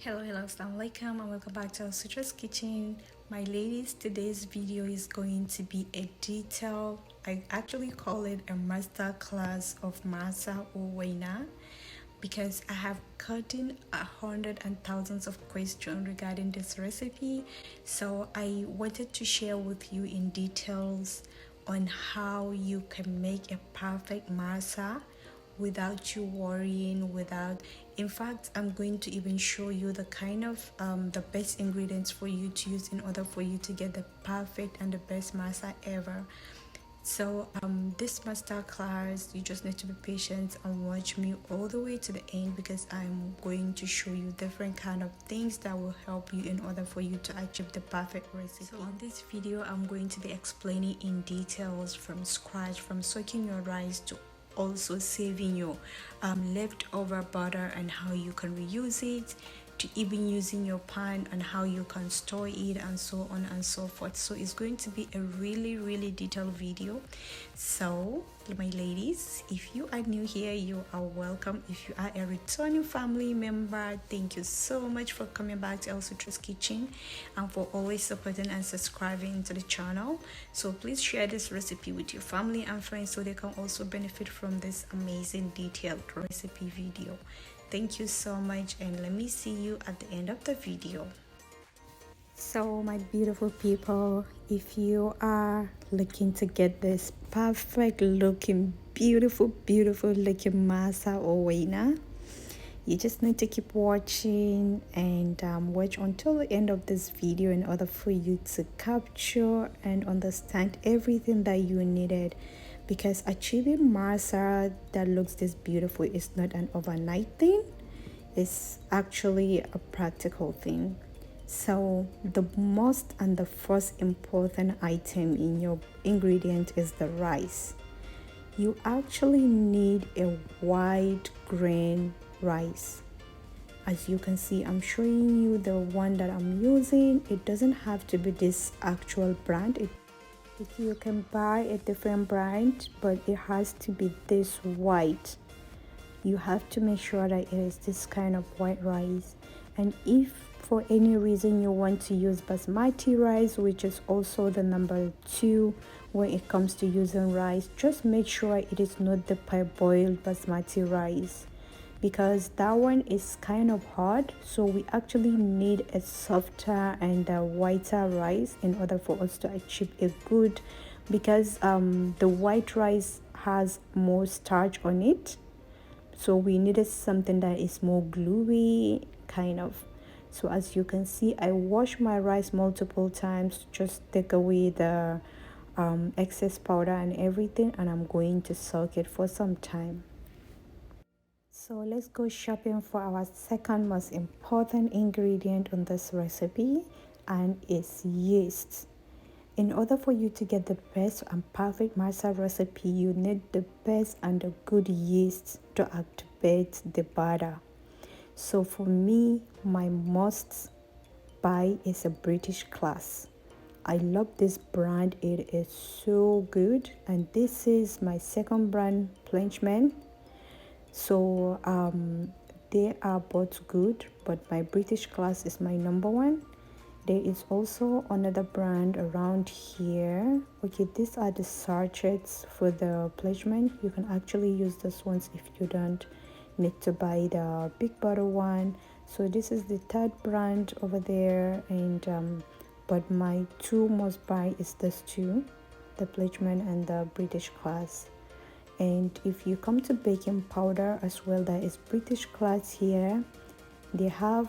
Hello, assalamu alaikum, and welcome back to Elsutra's kitchen. My ladies, today's video is going to be a detail. I actually call it a master class of Masa or Waina because I have gotten hundreds and thousands of questions regarding this recipe. So I wanted to share with you in details on how you can make a perfect masa without you worrying, without, in fact, I'm going to even show you the kind of the best ingredients for you to use in order for you to get the perfect and the best masa ever. So this master class, you just need to be patient and watch me all the way to the end because I'm going to show you different kind of things that will help you in order for you to achieve the perfect recipe. So in this video, I'm going to be explaining in details from scratch, from soaking your rice to also saving your leftover butter and how you can reuse it, to even using your pan and how you can store it, and so on and so forth. So it's going to be a really detailed video. So my ladies, if you are new here, you are welcome. If you are a returning family member, thank you so much for coming back to Elsutra's kitchen and for always supporting and subscribing to the channel. So please share this recipe with your family and friends so they can also benefit from this amazing detailed recipe video. Thank you so much, and let me see you at the end of the video. So my beautiful people, if you are looking to get this perfect looking beautiful looking masa or waina, you just need to keep watching and watch until the end of this video in order for you to capture and understand everything that you needed, because achieving masa that looks this beautiful is not an overnight thing. It's actually a practical thing. So the most and the first important item in your ingredient is the rice. You actually need a white grain rice. As you can see, I'm showing you the one that I'm using. It doesn't have to be this actual brand. You can buy a different brand, but it has to be this white. You have to make sure that it is this kind of white rice. And if for any reason you want to use basmati rice, which is also the number 2 when it comes to using rice, just make sure it is not the parboiled basmati rice, because that one is kind of hard. So we actually need a softer and a whiter rice in order for us to achieve a good, because the white rice has more starch on it. So we needed something that is more gluey kind of. So as you can see, I wash my rice multiple times, just take away the excess powder and everything, and I'm going to soak it for some time. So let's go shopping for our second most important ingredient on this recipe, and it's yeast. In order for you to get the best and perfect masa recipe, you need the best and the good yeast to activate the batter. So for me, my must buy is a British class. I love this brand, it is so good, and this is my second brand, Plenchman. So they are both good, but my British class is my number one. There is also another brand around here. Okay, these are the sachets for the pledgement. You can actually use this ones if you don't need to buy the big bottle one. So this is the third brand over there, and but my two must buy is this two, the pledgement and the British class. And if you come to baking powder as well, that is British class here. They have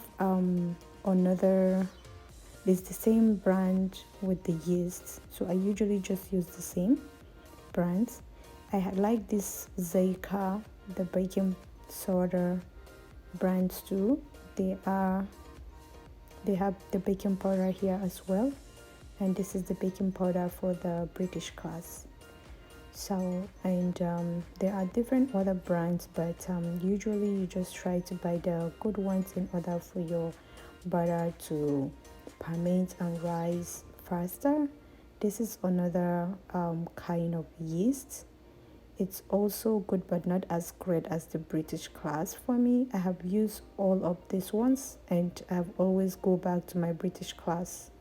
another, it's the same brand with the yeast, so I usually just use the same brands. I like this Zika, the baking soda brands too. They have the baking powder here as well, and this is the baking powder for the British class. So, and there are different other brands, but usually you just try to buy the good ones in order for your butter to ferment and rise faster. This is another kind of yeast. It's also good but not as great as the British class for me. I have used all of these ones and I've always go back to my British class.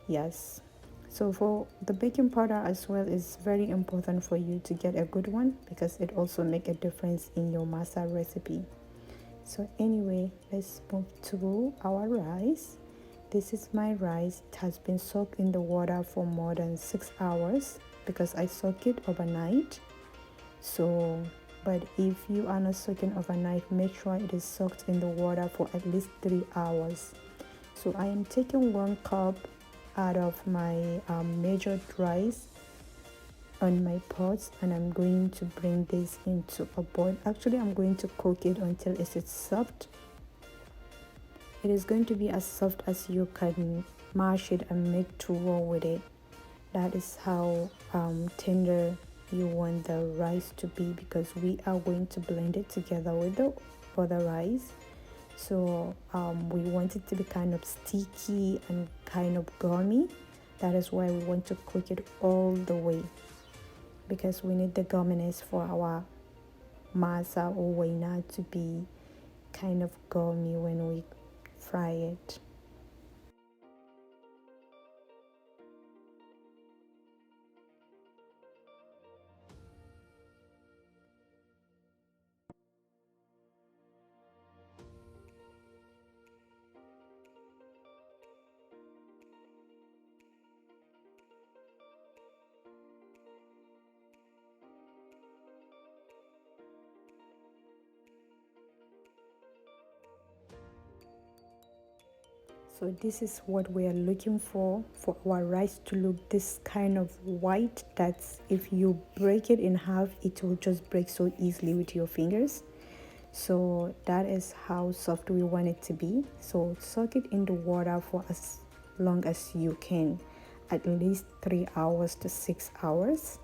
Yes. So for the baking powder as well, is very important for you to get a good one because it also make a difference in your masa recipe. So anyway, let's move to our rice. This is my rice. It has been soaked in the water for more than 6 hours because I soak it overnight. So, but if you are not soaking overnight, make sure it is soaked in the water for at least 3 hours. So I am taking 1 cup out of my measured rice on my pots, and I'm going to bring this into a boil. Actually, I'm going to cook it until it is soft. It is going to be as soft as you can mash it and make tuwo with it. That is how tender you want the rice to be, because we are going to blend it together with the other rice. So we want it to be kind of sticky and kind of gummy. That is why we want to cook it all the way, because we need the gumminess for our masa or waina to be kind of gummy when we fry it. So this is what we are looking for our rice to look this kind of white, that's if you break it in half, it will just break so easily with your fingers. So that is how soft we want it to be. So soak it in the water for as long as you can, at least 3 hours to 6 hours,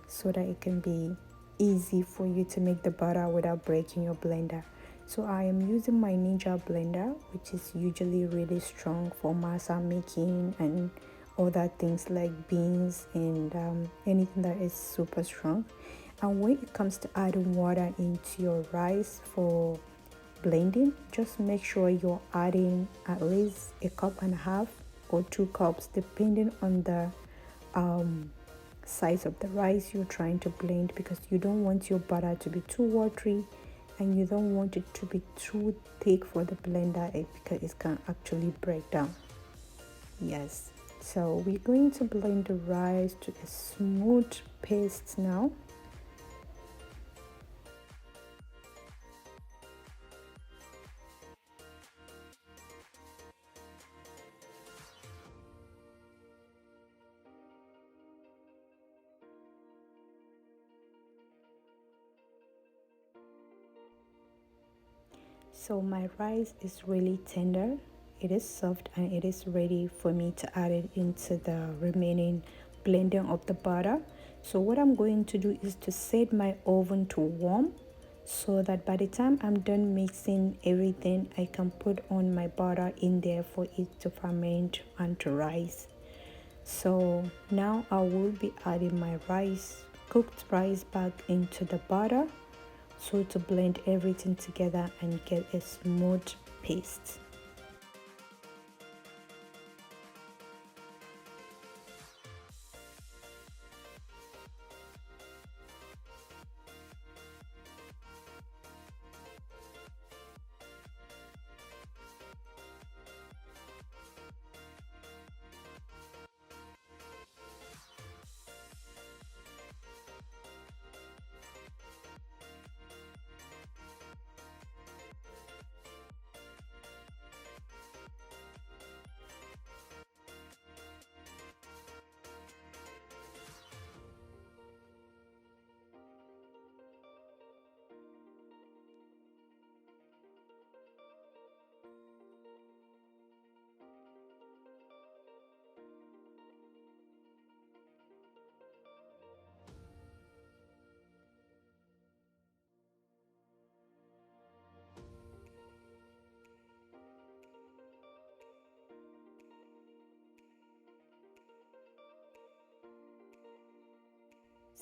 so that it can be easy for you to make the butter without breaking your blender. So I am using my Ninja blender, which is usually really strong for masa making and other things like beans and anything that is super strong. And when it comes to adding water into your rice for blending, just make sure you're adding at least 1.5 cups or 2 cups, depending on the size of the rice you're trying to blend, because you don't want your butter to be too watery and you don't want it to be too thick for the blender, because it can actually break down. Yes, so we're going to blend the rice to a smooth paste now. So my rice is really tender, it is soft, and it is ready for me to add it into the remaining blending of the butter. So what I'm going to do is to set my oven to warm, so that by the time I'm done mixing everything, I can put on my butter in there for it to ferment and to rise. So now I will be adding my rice, cooked rice, back into the butter, so to blend everything together and get a smooth paste.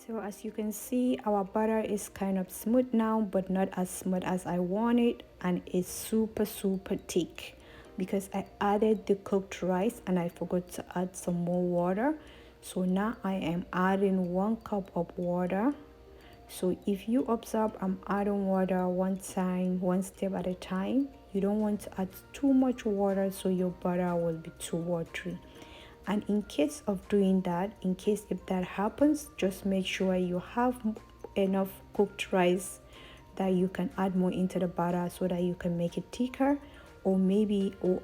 So as you can see, our butter is kind of smooth now, but not as smooth as I want it, and it's super thick because I added the cooked rice and I forgot to add some more water. So now I am adding 1 cup of water. So if you observe, I'm adding water one step at a time. You don't want to add too much water so your butter will be too watery. And in case of doing that, in case if that happens, just make sure you have enough cooked rice that you can add more into the butter so that you can make it thicker. Or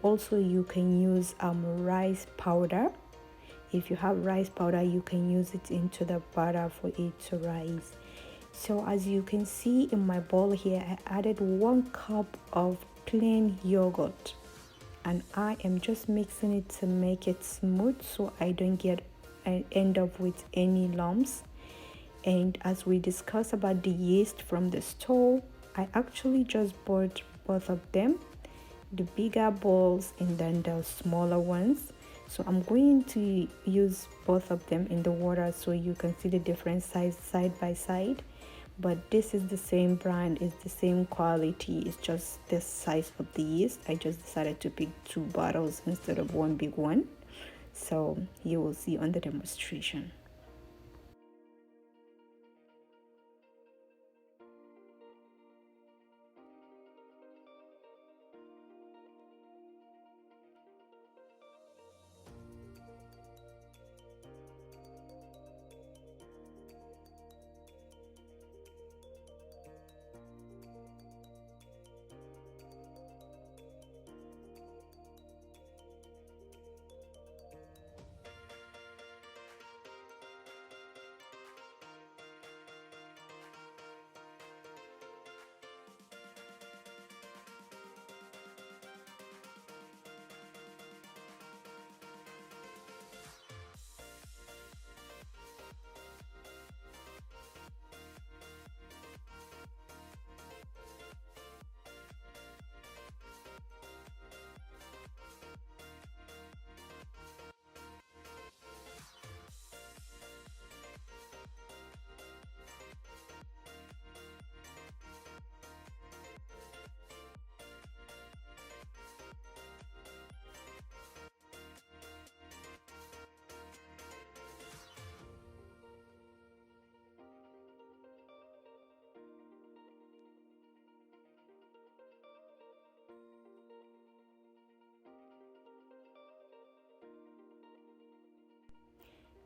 also you can use rice powder. If you have rice powder, you can use it into the butter for it to rise. So as you can see in my bowl here, I added 1 cup of plain yogurt, and I am just mixing it to make it smooth so I don't end up with any lumps. And as we discussed about the yeast from the store, I actually just bought both of them, the bigger balls and then the smaller ones. So I'm going to use both of them in the water so you can see the different size side by side. But this is the same brand, it's the same quality, it's just the size of the yeast. I just decided to pick 2 bottles instead of one big one. So you will see on the demonstration.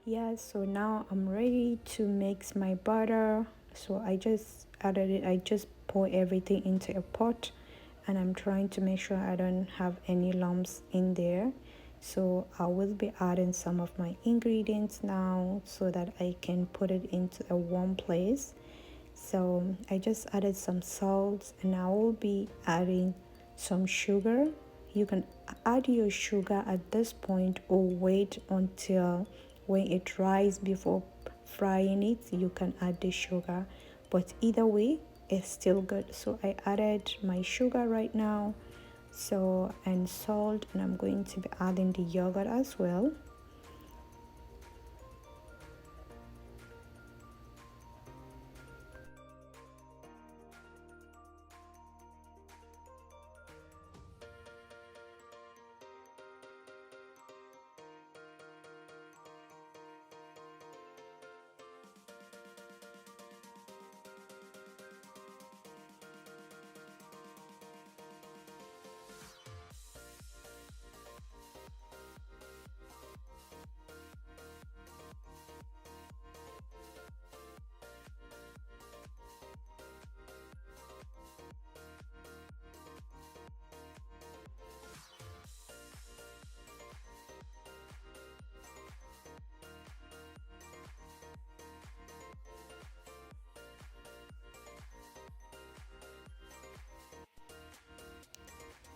Yeah, so now I'm ready to mix my butter. So I just added it, I just pour everything into a pot, and I'm trying to make sure I don't have any lumps in there. So I will be adding some of my ingredients now so that I can put it into a warm place. So I just added some salt, and I will be adding some sugar. You can add your sugar at this point or wait until when it rises before frying it. You can add the sugar, but either way it's still good. So I added my sugar right now, so, and salt, and I'm going to be adding the yogurt as well.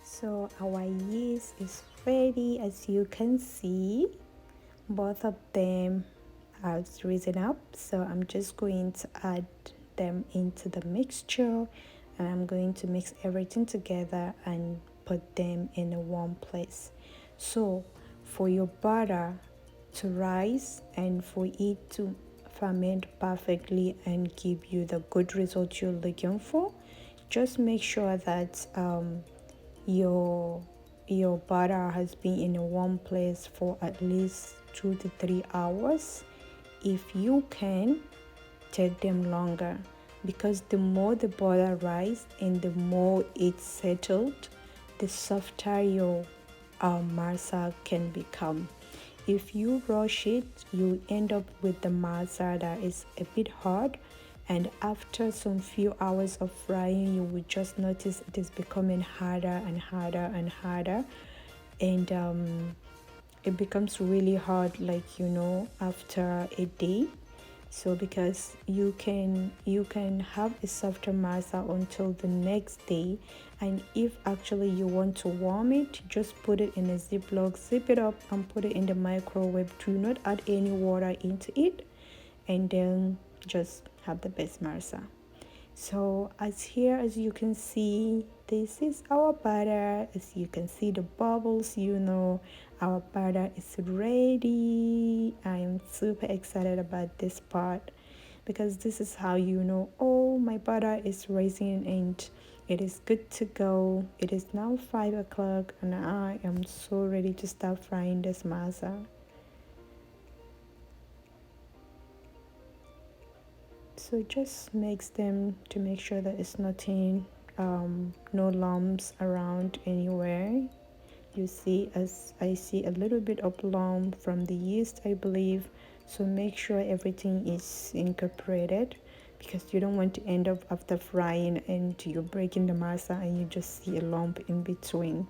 So our yeast is ready. As you can see, both of them are risen up. So I'm just going to add them into the mixture, and I'm going to mix everything together and put them in a warm place. So for your butter to rise and for it to ferment perfectly and give you the good result you're looking for, just make sure that your butter has been in a warm place for at least 2 to 3 hours. If you can, take them longer, because the more the butter rises and the more it's settled, the softer your masa can become. If you rush it, you end up with the masa that is a bit hard, and after some few hours of frying, you will just notice it is becoming harder and harder and harder, and it becomes really hard, like after a day. So because you can have a softer masa until the next day, and if actually you want to warm it, just put it in a ziploc, zip it up and put it in the microwave. Do not add any water into it, and then just have the best masa. So as you can see, this is our butter. As you can see the bubbles, our butter is ready. I am super excited about this part, because this is how oh, my butter is rising and it is good to go. It is now 5 o'clock and I am so ready to start frying this masa. So just mix them to make sure that it's nothing, no lumps around anywhere. You see, as I see a little bit of lump from the yeast, I believe. So make sure everything is incorporated, because you don't want to end up after frying and you're breaking the masa and you just see a lump in between.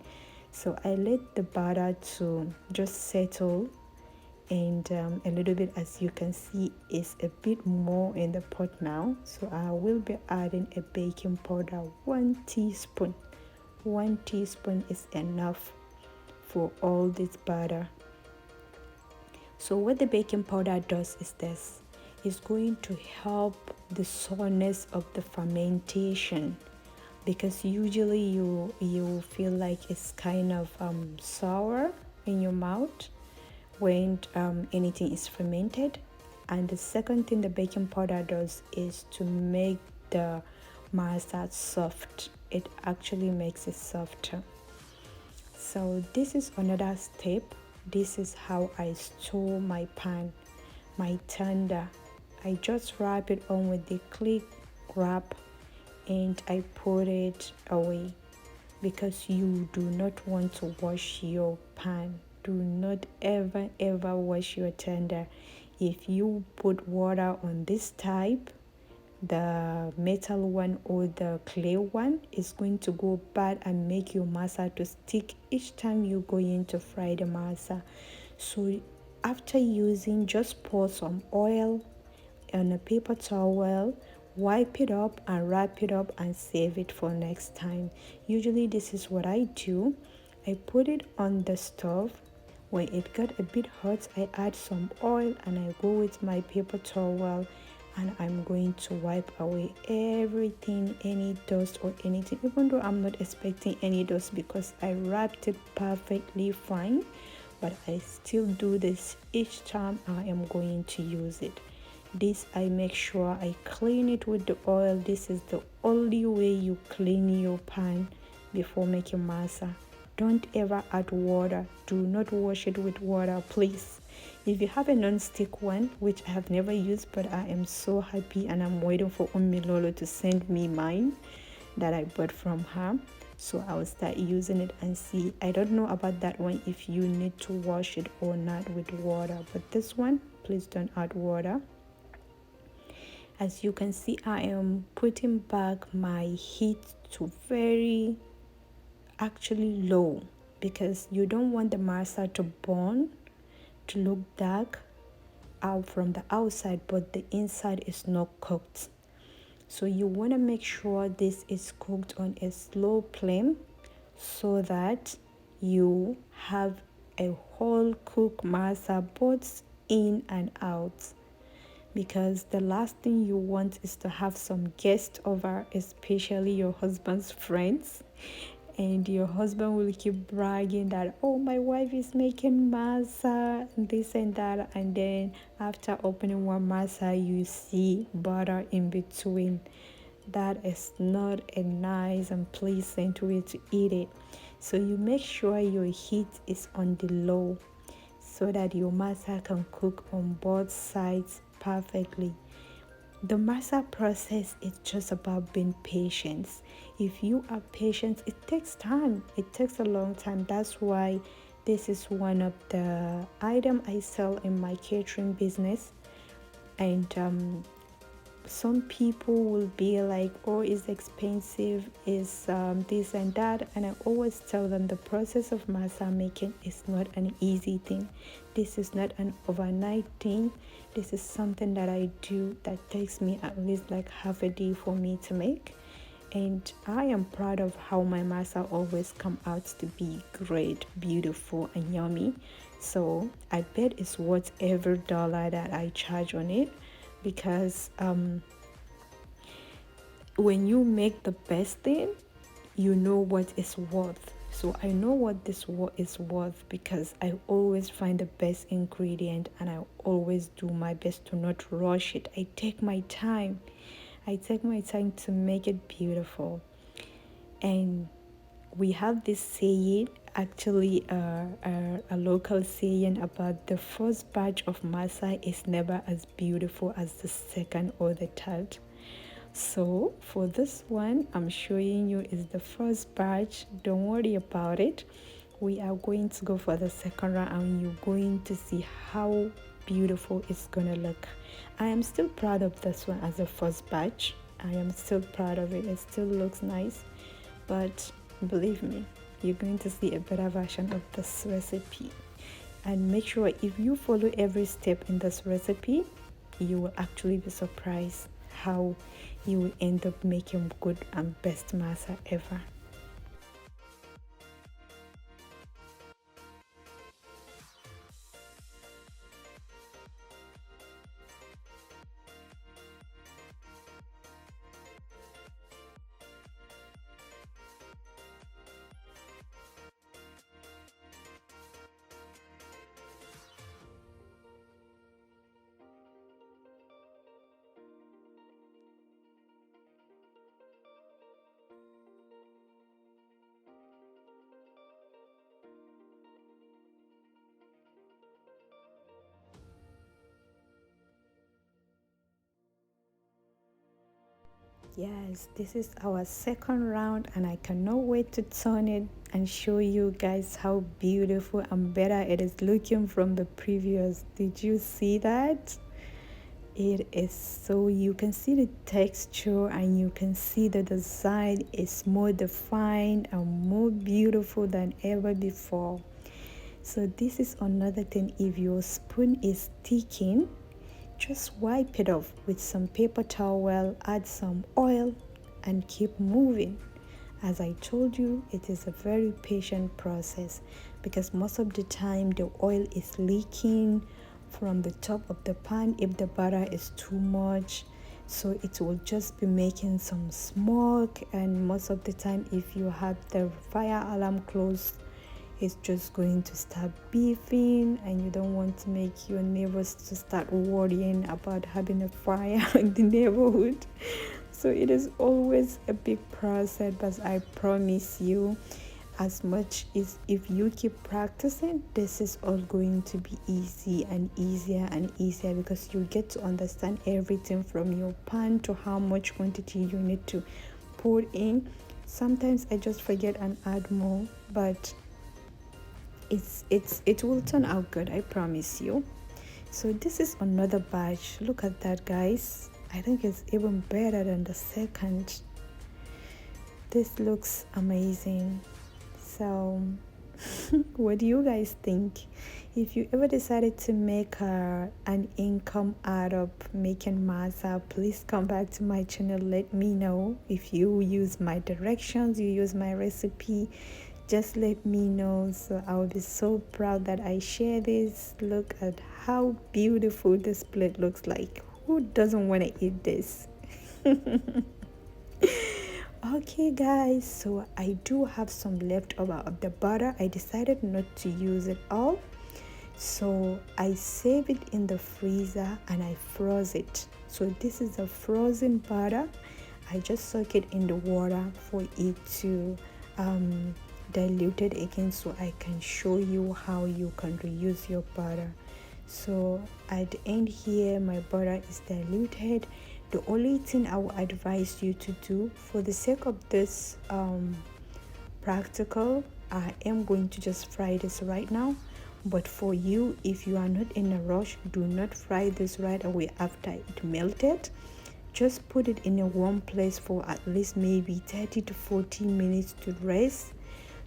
So I let the butter to just settle, and a little bit, as you can see, is a bit more in the pot now. So I will be adding a baking powder, 1 teaspoon. 1 teaspoon is enough for all this butter. So what the baking powder does is this: it's going to help the sourness of the fermentation, because usually you feel like it's kind of sour in your mouth when anything is fermented. And the second thing the baking powder does is to make the masa soft. It actually makes it softer. So this is another step. This is how I store my pan, my tender. I just wrap it on with the click wrap and I put it away, because you do not want to wash your pan. Do not ever wash your tender. If you put water on this type, the metal one or the clay one, is going to go bad and make your masa to stick each time you go in to fry the masa. So after using, just pour some oil on a paper towel, wipe it up and wrap it up and save it for next time. Usually this is what I do. I put it on the stove. When it got a bit hot, I add some oil and I go with my paper towel and I'm going to wipe away everything, any dust or anything, even though I'm not expecting any dust because I wrapped it perfectly fine. But I still do this each time I am going to use it. This, I make sure I clean it with the oil. This is the only way you clean your pan before making masa. Don't ever add water. Do not wash it with water, please. If you have a non-stick one, which I have never used, but I am so happy and I'm waiting for Lolo to send me mine that I bought from her. So I will start using it and see. I don't know about that one, if you need to wash it or not with water, but this one, please don't add water. As you can see, I am putting back my heat to very actually low, because you don't want the masa to burn, to look dark out from the outside, but the inside is not cooked. So you want to make sure this is cooked on a slow flame, so that you have a whole cooked masa both in and out. Because the last thing you want is to have some guests over, especially your husband's friends, and your husband will keep bragging that, oh, my wife is making masa and this and that, and then after opening one masa you see butter in between. That is not a nice and pleasant way to eat it. So you make sure your heat is on the low so that your masa can cook on both sides perfectly. The masa process is just about being patient. If you are patient, it takes time. It takes a long time. That's why this is one of the items I sell in my catering business. And some people will be like, oh, it's expensive, it's this and that, and I always tell them the process of masa making is not an easy thing. This is not an overnight thing. This is something that I do that takes me at least like half a day for me to make, and I am proud of how my masa always come out to be great, beautiful, and yummy. So I bet it's worth every dollar that I charge on it, because when you make the best thing, you know what it's worth. So I know what this is worth because I always find the best ingredient, and I always do my best to not rush it. I take my time. I take my time to make it beautiful. And we have this saying, actually a local saying, about the first batch of masa is never as beautiful as the second or the third. So for this one, I'm showing you is the first batch. Don't worry about it. We are going to go for the second round, and you're going to see how beautiful it's gonna look. I am still proud of this one as a first batch. I am still proud of it. It still looks nice, but believe me, you're going to see a better version of this recipe. And make sure if you follow every step in this recipe, you will actually be surprised how you will end up making good and best masa ever. Yes, this is our second round, and I cannot wait to turn it and show you guys how beautiful and better it is looking from the previous. Did you see that? It is so, you can see the texture, and you can see the design is more defined and more beautiful than ever before. So this is another thing. If your spoon is sticking, just wipe it off with some paper towel, add some oil, and keep moving. As I told you, it is a very patient process, because most of the time the oil is leaking from the top of the pan if the butter is too much. So it will just be making some smoke, and most of the time if you have the fire alarm closed, it's just going to start beeping, and you don't want to make your neighbors to start worrying about having a fire in the neighborhood. So it is always a big process, but I promise you, as much as if you keep practicing, this is all going to be easy and easier and easier, because you get to understand everything from your pan to how much quantity you need to put in. Sometimes I just forget and add more, but it will turn out good, I promise you. So this is another batch. Look at that, guys. I think it's even better than the second. This looks amazing. So what do you guys think? If you ever decided to make an income out of making masa, please come back to my channel. Let me know. If you use my directions, you use my recipe, just let me know. So I'll be so proud that I share this. Look at how beautiful this plate looks like. Who doesn't want to eat this? Okay guys, so I do have some leftover of the butter. I decided not to use it all, so I save it in the freezer and I froze it. So this is a frozen butter. I just soak it in the water for it to dilute it again, so I can show you how you can reuse your butter. So at the end here, my butter is diluted. The only thing I would advise you to do, for the sake of this practical, I am going to just fry this right now. But for you, if you are not in a rush, do not fry this right away after it melted. Just put it in a warm place for at least maybe 30 to 40 minutes to rest,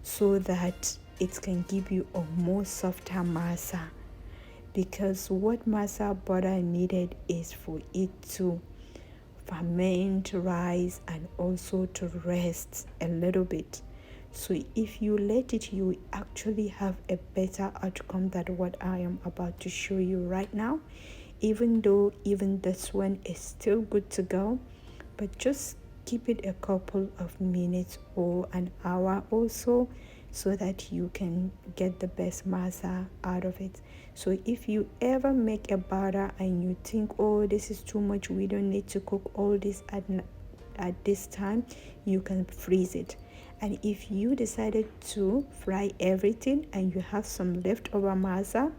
so that it can give you a more softer masa. Because what masa butter needed is for it to ferment, rise, and also to rest a little bit. So if you let it, you actually have a better outcome than what I am about to show you right now. Even though even this one is still good to go, but just keep it a couple of minutes or an hour or so that you can get the best masa out of it. So if you ever make a batter and you think, oh, this is too much, we don't need to cook all this at this time, you can freeze it. And if you decided to fry everything and you have some leftover masa,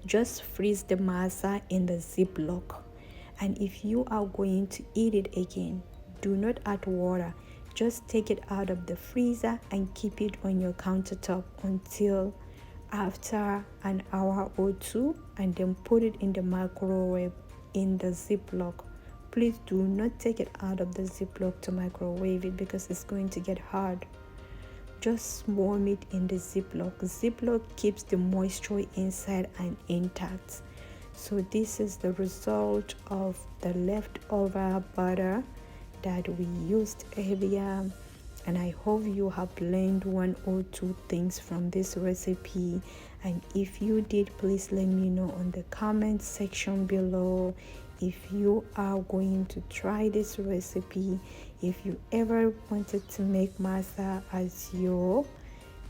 just freeze the masa in the ziploc. And if you are going to eat it again, do not add water. Just take it out of the freezer and keep it on your countertop until after an hour or two, and then put it in the microwave in the ziploc. Please do not take it out of the ziploc to microwave it, because it's going to get hard. Just warm it in the ziploc. Ziploc keeps the moisture inside and intact. So this is the result of the leftover butter that we used earlier, and I hope you have learned one or two things from this recipe. And if you did, please let me know on the comment section below if you are going to try this recipe. If you ever wanted to make masa as your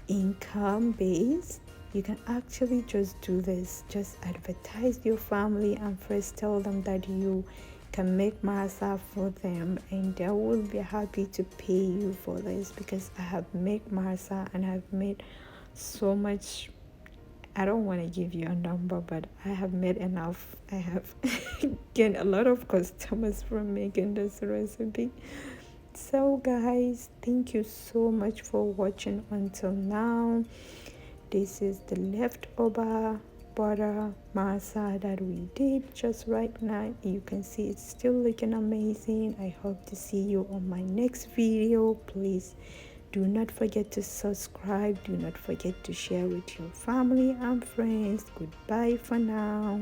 income base, you can actually just do this. Just advertise your family and first tell them that you can make masa for them, and they will be happy to pay you for this, because I have made masa and I've made so much. I don't want to give you a number, but I have made enough. I have gained a lot of customers from making this recipe. So guys, thank you so much for watching until now. This is the leftover butter masa that we did just right now. You can see it's still looking amazing. I hope to see you on my next video. Please do not forget to subscribe. Do not forget to share with your family and friends. Goodbye for now.